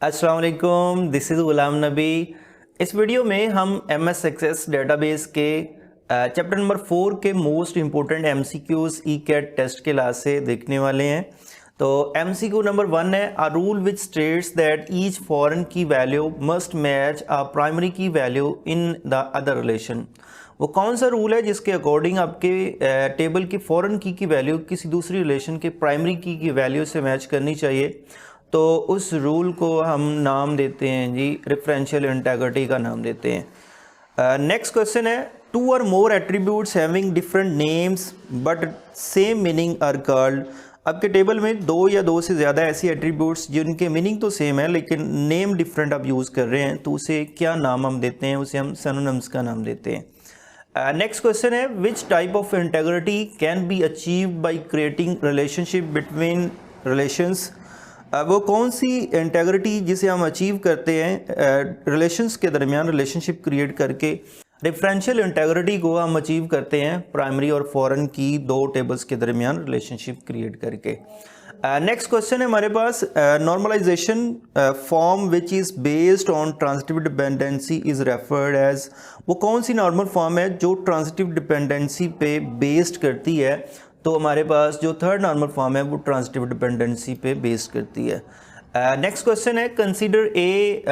अस्सलाम वालेकुम, this is Ghulam Nabi. इस वीडियो में हम MS एक्सेस डेटाबेस के चैप्टर नंबर 4 के most important MCQs ECAT test के लास्ट से देखने वाले हैं। तो MCQ नंबर 1 है, a rule which states that each foreign key value must match a primary key value in the other relation. वो कौन सा रूल है जिसके अकॉर्डिंग आपके टेबल की फॉरेन की वैल्यू किसी दूसरी रिलेशन के प्राइमरी की वैल्यू से मैच करनी चाहिए। तो उस रूल को हम नाम देते हैं जी रेफरेंशियल इंटीग्रिटी का नाम देते हैं। नेक्स्ट क्वेश्चन है, two or more attributes having different names but same meaning are called. आपके टेबल में दो या दो से ज़्यादा ऐसी एट्रीब्यूट्स जिनके मीनिंग तो सेम है लेकिन नेम डिफरेंट आप यूज़ कर रहे हैं, तो उसे क्या नाम हम देते हैं? उसे हम सिनोनिम्स का नाम देते हैं। नेक्स्ट क्वेश्चन है, which type of integrity can be achieve by creating relationship between relations. वो कौन सी इंटीग्रिटी जिसे हम अचीव करते हैं रिलेशंस के दरमियान रिलेशनशिप क्रिएट करके। डिफरेंशियल इंटीग्रिटी को हम अचीव करते हैं प्राइमरी और फॉरेन की दो टेबल्स के दरमियान रिलेशनशिप क्रिएट करके। नेक्स्ट क्वेश्चन है हमारे पास, normalisation form which is based on transitive dependency is referred as. वो कौन सी नॉर्मल फॉर्म है जो ट्रांजिटिव डिपेंडेंसी पे बेस्ड करती है? तो हमारे पास जो थर्ड नॉर्मल फॉर्म है वो ट्रांजिटिव डिपेंडेंसी पे बेस्ड करती है। नेक्स्ट क्वेश्चन है, कंसीडर ए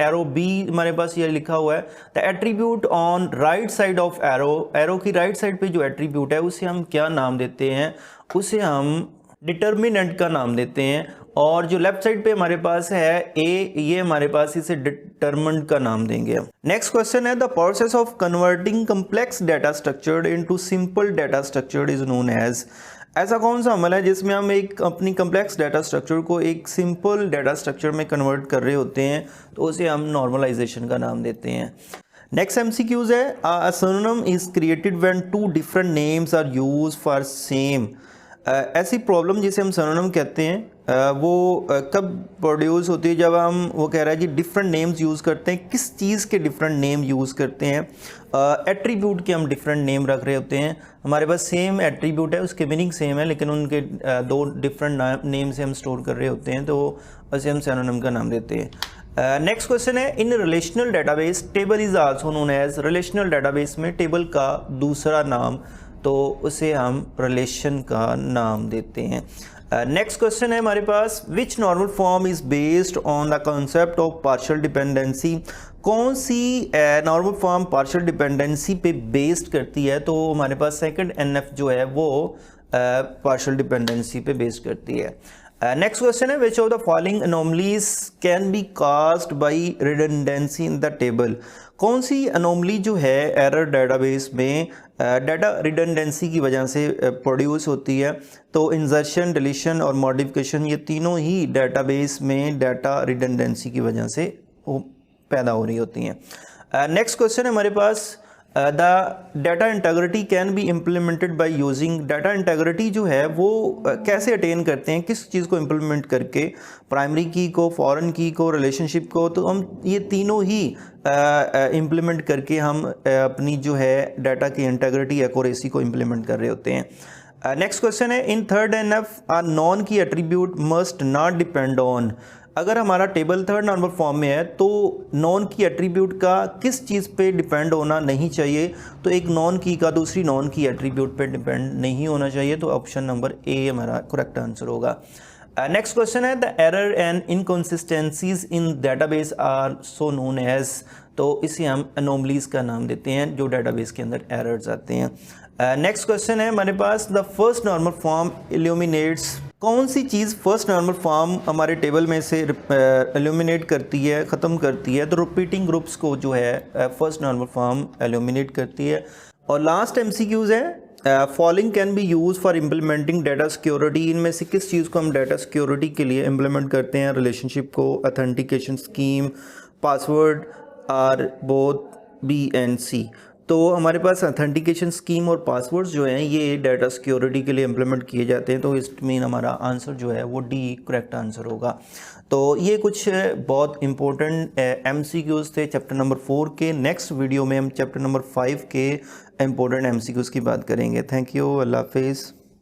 एरो बी, हमारे पास ये लिखा हुआ है the attribute on right side of arrow. Arrow की राइट साइड पे जो एट्रीब्यूट है उसे हम क्या नाम देते हैं? उसे हम डिटर्मिनेंट का नाम देते हैं। और जो लेफ्ट साइड पे हमारे पास है ए, ये हमारे पास इसे डिटर्मिनेंट का नाम देंगे हम। नेक्स्ट क्वेश्चन है, the process of converting complex data structured into simple data structured is known as. ऐसा कौन सा अमल है जिसमें हम एक अपनी कम्प्लेक्स डाटा स्ट्रक्चर को एक सिंपल डाटा स्ट्रक्चर में कन्वर्ट कर रहे होते हैं, तो उसे हम नॉर्मलाइजेशन का नाम देते हैं। नेक्स्ट MCQs है, a synonym is created when two different names are used for same. ऐसी प्रॉब्लम जिसे हम सिनोनिम कहते हैं वो कब प्रोड्यूस होती है? जब हम वो कह रहा है कि डिफरेंट नेम्स यूज़ करते हैं। किस चीज़ के डिफरेंट नेम यूज़ करते हैं? एट्रीब्यूट के हम डिफरेंट नेम रख रहे होते हैं। हमारे पास सेम एट्रीब्यूट है, उसके मीनिंग सेम है लेकिन उनके दो डिफरेंट नेम से हम स्टोर कर रहे होते हैं, तो उसे हम सिनोनिम का नाम देते हैं। नेक्स्ट क्वेश्चन है, in relational database table is also known as. Relational database में टेबल का दूसरा नाम, तो उसे हम रिलेशन का नाम देते हैं। नेक्स्ट क्वेश्चन है हमारे पास, which normal form is based on the concept of partial dependency. कौन सी नॉर्मल फॉर्म पार्शियल डिपेंडेंसी पे बेस्ड करती है? तो हमारे पास सेकंड NF जो है वो पार्शियल डिपेंडेंसी पे बेस्ड करती है। नेक्स्ट क्वेश्चन है, which of the following anomalies can be caused bye redundancy in the table. कौन सी अनोमली जो है एरर डेटाबेस में डाटा रिडंडेंसी की वजह से प्रोड्यूस होती है? तो इंसर्शन, डिलीशन और मॉडिफिकेशन, ये तीनों ही डेटाबेस में डाटा रिडंडेंसी की वजह से पैदा हो रही होती हैं। नेक्स्ट क्वेश्चन है हमारे पास, the data integrity can be implemented by using. Data integrity जो है वो कैसे अटेन करते हैं? किस चीज़ को इम्प्लीमेंट करके? प्राइमरी की को, फॉरेन की को, रिलेशनशिप को। तो हम ये तीनों ही इम्प्लीमेंट करके हम अपनी जो है डाटा की इंटीग्रिटी, एक्यूरेसी को इम्प्लीमेंट कर रहे होते हैं। नेक्स्ट क्वेश्चन है, in third NF a non key attribute must not depend on. अगर हमारा टेबल थर्ड नॉर्मल फॉर्म में है तो नॉन की एट्रीब्यूट का किस चीज़ पे डिपेंड होना नहीं चाहिए? तो एक नॉन की का दूसरी नॉन की एट्रीब्यूट पे डिपेंड नहीं होना चाहिए, तो ऑप्शन नंबर ए हमारा करेक्ट आंसर होगा। नेक्स्ट क्वेश्चन है, the error and inconsistencies in database are so known as. तो इसे हम अनोमलीज का नाम देते हैं जो डेटाबेस के अंदर एरर्स आते हैं। नेक्स्ट क्वेश्चन है हमारे पास, the first normal form illuminates. कौन सी चीज़ फर्स्ट नॉर्मल फॉर्म हमारे टेबल में से एल्यूमिनेट करती है, ख़त्म करती है? तो रिपीटिंग ग्रुप्स को जो है फर्स्ट नॉर्मल फॉर्म एल्यूमिनेट करती है। और लास्ट MCQs है, following can be use for implementing data security. इनमें से किस चीज़ को हम डाटा सिक्योरिटी के लिए इम्प्लीमेंट करते हैं? रिलेशनशिप को, अथेंटिकेशन स्कीम, पासवर्ड और बोथ B and C। तो हमारे पास अथेंटिकेशन स्कीम और पासवर्ड्स जो हैं ये डाटा सिक्योरिटी के लिए इम्प्लीमेंट किए जाते हैं, तो इस मीन हमारा आंसर जो है वो D करेक्ट आंसर होगा। तो ये कुछ बहुत इंपॉर्टेंट MCQs थे चैप्टर नंबर 4 के। नेक्स्ट वीडियो में हम चैप्टर नंबर 5 के इंपॉर्टेंट MCQs की बात करेंगे। थैंक यू, अल्लाह हाफिज़।